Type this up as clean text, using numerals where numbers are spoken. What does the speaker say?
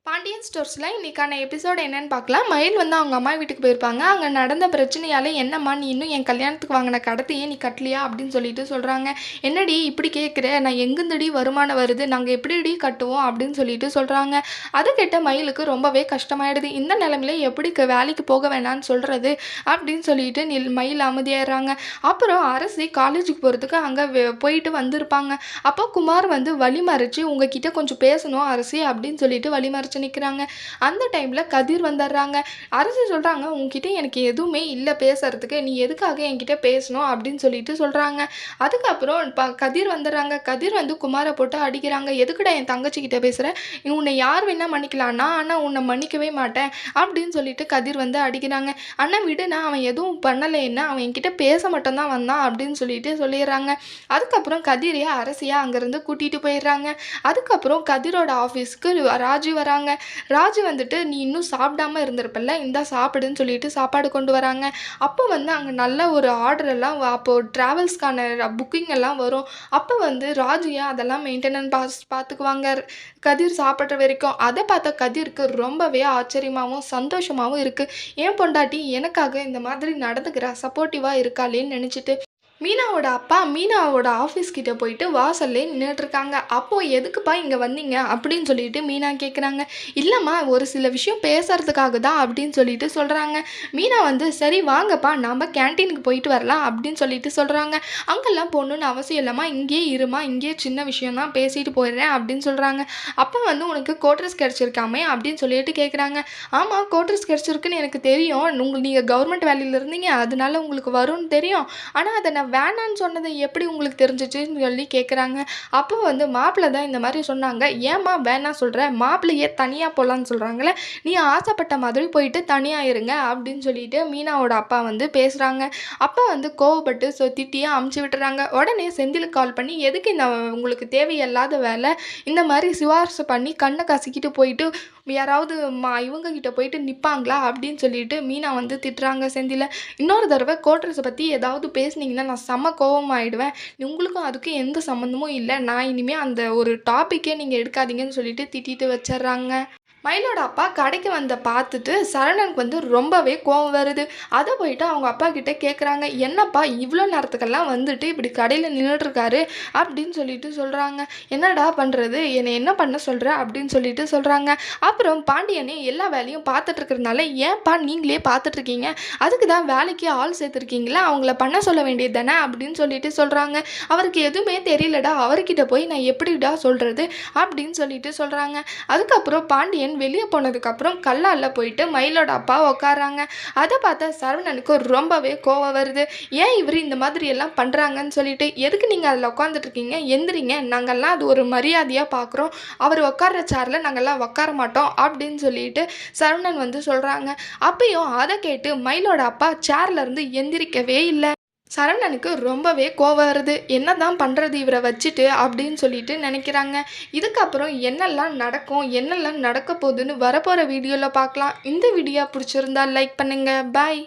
பாண்டியன் ஸ்டோர்ஸில் இன்றைக்கான எபிசோடு என்னன்னு பார்க்கலாம். மயில் வந்து அவங்க அம்மா வீட்டுக்கு போயிருப்பாங்க. அங்கே நடந்த பிரச்சனையால் என்னம்மா நீ இன்னும் என் கல்யாணத்துக்கு வாங்கின கடத்தையே நீ கட்டலையா அப்படின்னு சொல்லிட்டு சொல்கிறாங்க. என்னடி இப்படி கேட்குற, நான் எங்கேருந்துடி வருமானம் வருது, நாங்கள் எப்படிடி கட்டுவோம் அப்படின்னு சொல்லிட்டு சொல்கிறாங்க. அதை கேட்ட மயிலுக்கு ரொம்பவே கஷ்டமாயிடுது. இந்த நிலைமையில எப்படி வேலைக்கு போக வேணான்னு சொல்கிறது அப்படின்னு சொல்லிட்டு மயில் அமைதியாயிடுறாங்க. அப்புறம் அரசி காலேஜுக்கு போகிறதுக்கு அங்கே போயிட்டு வந்திருப்பாங்க. அப்போ குமார் வந்து வழிமறிச்சு உங்ககிட்ட கொஞ்சம் பேசணும் அரசி அப்படின்னு சொல்லிட்டு வழிமறிச்சு நிற்கிறாங்க. அந்த டைமில் கதிர் வந்துடுறாங்க. அரசி சொல்கிறாங்க, உங்ககிட்ட எனக்கு எதுவுமே இல்லை பேசுறதுக்கு, நீ எதுக்காக என்கிட்ட பேசணும் அப்படின்னு சொல்லிட்டு சொல்கிறாங்க. அதுக்கப்புறம் கதிர் வந்துடுறாங்க. கதிர் வந்து குமாரை போட்டு அடிக்கிறாங்க. எதுக்குடா என் தங்கச்சிக்கிட்ட பேசுகிற, உன்னை யார் வேணா மன்னிக்கலாம்னா ஆனால் உன்னை மன்னிக்கவே மாட்டேன் அப்படின்னு சொல்லிட்டு கதிர் வந்து அடிக்கிறாங்க. அண்ணன் விடுனா, அவன் எதுவும் பண்ணலைன்னா அவன் என்கிட்ட பேச மட்டும்தான் வந்தான் அப்படின்னு சொல்லிட்டு சொல்லிடுறாங்க. அதுக்கப்புறம் கதிரையே அரசியாக அங்கேருந்து கூட்டிகிட்டு போயிடுறாங்க. அதுக்கப்புறம் கதிரோட ஆஃபீஸ்க்கு ராஜு வராங்க. ராஜு வந்துட்டு நீ இன்னும் சாப்பிடாம இருந்திருப்பல்ல, இந்தா சாப்பிடுன்னு சொல்லிட்டு சாப்பாடு கொண்டு வராங்க. அப்போ வந்து அங்கே நல்ல ஒரு ஆர்டர் எல்லாம் அப்போது ட்ராவல்ஸ்க்கான புக்கிங் எல்லாம் வரும். அப்போ வந்து ராஜுயா அதெல்லாம் மெயின்டெனன்ஸ் பார்த்துக்குவாங்க கதிர் சாப்பிட்ற வரைக்கும். அதை பார்த்தா கதிருக்கு ரொம்பவே ஆச்சரியமாகவும் சந்தோஷமாகவும் இருக்குது. ஏன் பொண்டாட்டி எனக்காக இந்த மாதிரி நடந்துக்கிறா, சப்போர்ட்டிவாக இருக்காளேன்னு நினச்சிட்டு மீனாவோட அப்பா மீனாவோட ஆஃபீஸ் கிட்ட போயிட்டு வாசல்லே நின்றுட்டுருக்காங்க. அப்போது எதுக்குப்பா இங்கே வந்தீங்க அப்படின்னு சொல்லிட்டு மீனா கேட்குறாங்க. இல்லைம்மா ஒரு சில விஷயம் பேசுறதுக்காக தான் அப்படின்னு சொல்லிட்டு சொல்கிறாங்க. மீனா வந்து சரி வாங்கப்பா நம்ம கேன்டீனுக்கு போயிட்டு வரலாம் அப்படின்னு சொல்லிட்டு சொல்கிறாங்க. அங்கெல்லாம் போகணுன்னு அவசியம் இல்லைம்மா, இங்கேயே இருமா, இங்கேயே சின்ன விஷயம் தான் பேசிட்டு போயிடுறேன் அப்படின்னு சொல்கிறாங்க. அப்போ வந்து உனக்கு கோட்ரஸ் கிடச்சிருக்காமே அப்படின்னு சொல்லிட்டு கேட்குறாங்க. ஆமாம் கோட்ரஸ் கிடச்சிருக்குன்னு எனக்கு தெரியும், நீங்கள் கவர்மெண்ட் வேலையில் இருந்தீங்க அதனால உங்களுக்கு வரும்னு தெரியும், ஆனால் அதை நான் வேணான்னு சொன்னது எப்படி உங்களுக்கு தெரிஞ்சிச்சுன்னு சொல்லி கேட்குறாங்க. அப்போ வந்து மாப்பிள்ளை தான் இந்த மாதிரி சொன்னாங்க. ஏம்மா வேணாம் சொல்கிற, மாப்பிள்ளையே தனியாக போகலான்னு சொல்கிறாங்களே, நீ ஆசைப்பட்ட மாதிரி போயிட்டு தனியாக இருங்க அப்படின்னு சொல்லிட்டு மீனாவோட அப்பா வந்து பேசுகிறாங்க. அப்போ வந்து கோவப்பட்டு திட்டியே அமுச்சு விட்டுறாங்க. உடனே செந்திலுக்கு கால் பண்ணி எதுக்கு இந்த உங்களுக்கு தேவையில்லாத வேலை, இந்த மாதிரி சிபாரிசு பண்ணி கண்ணை கசிக்கிட்டு போயிட்டு யாராவது இவங்ககிட்ட போயிட்டு நிற்பாங்களா அப்படின்னு சொல்லிட்டு மீனா வந்து திட்டுறாங்க செந்தில. இன்னொரு தடவை கோட்ரஸை பற்றி ஏதாவது பேசுனீங்கன்னா நான் செம்ம கோவமாயிடுவேன், உங்களுக்கும் அதுக்கும் எந்த சம்மந்தமும் இல்லை, நான் இனிமேல் அந்த ஒரு டாப்பிக்கே நீங்கள் எடுக்காதீங்கன்னு சொல்லிட்டு திட்டிட்டு வச்சிட்றாங்க. மயிலோட அப்பா கடைக்கு பார்த்துட்டு சரவணனுக்கு வந்து ரொம்பவே கோவம் வருது. அதை போயிட்டு அவங்க அப்பா கிட்டே கேட்குறாங்க. என்னப்பா இவ்வளோ நேரத்துக்கெல்லாம் வந்துட்டு இப்படி கடையில் நின்றுட்டுருக்காரு அப்படின்னு சொல்லிட்டு சொல்கிறாங்க. என்னடா பண்ணுறது, என்னை என்ன பண்ண சொல்கிற அப்படின்னு சொல்லிட்டு சொல்கிறாங்க. அப்புறம் பாண்டியனே எல்லா வேலையும் பார்த்துட்ருக்கிறதுனால ஏன்ப்பா நீங்களே பார்த்துட்ருக்கீங்க, அதுக்கு தான் வேலைக்கு ஆள் சேர்த்துருக்கீங்களா, அவங்கள பண்ண சொல்ல வேண்டியது தானே அப்படின்னு சொல்லிட்டு சொல்கிறாங்க. அவருக்கு எதுவுமே தெரியலடா, அவர்கிட்ட போய் நான் எப்படிடா சொல்கிறது அப்படின்னு சொல்லிட்டு சொல்கிறாங்க. அதுக்கப்புறம் பாண்டியன் வெளியே போனதுக்கப்புறம் கல்லால போயிட்டு மயிலோட அப்பா உட்காராங்க. அதை பார்த்தா சரவணனுக்கு ரொம்பவே கோவம் வருது. ஏன் இவர் இந்த மாதிரி எல்லாம் பண்ணுறாங்கன்னு சொல்லிட்டு, எதுக்கு நீங்கள் அதில் உட்காந்துட்ருக்கீங்க, எந்திரிங்க, நாங்கள்லாம் அது ஒரு மரியாதையாக பார்க்குறோம், அவர் உட்கார்ற சேரில் நாங்கள்லாம் உட்கார மாட்டோம் அப்படின்னு சொல்லிட்டு சரவணன் வந்து சொல்கிறாங்க. அப்பயும் அதை கேட்டு மயிலோட அப்பா சேர்லேருந்து எந்திரிக்கவே இல்லை. சரவணனுக்கு ரொம்பவே கோவம் வருது. என்ன தான் பண்ணுறது இவரை வச்சுட்டு அப்படின்னு சொல்லிட்டு நினைக்கிறாங்க. இதுக்கப்புறம் என்னெல்லாம் நடக்கும், என்னெல்லாம் நடக்க போகுதுன்னு வரப்போகிற வீடியோவில் பார்க்கலாம். இந்த வீடியோ பிடிச்சிருந்தா லைக் பண்ணுங்கள். பாய்.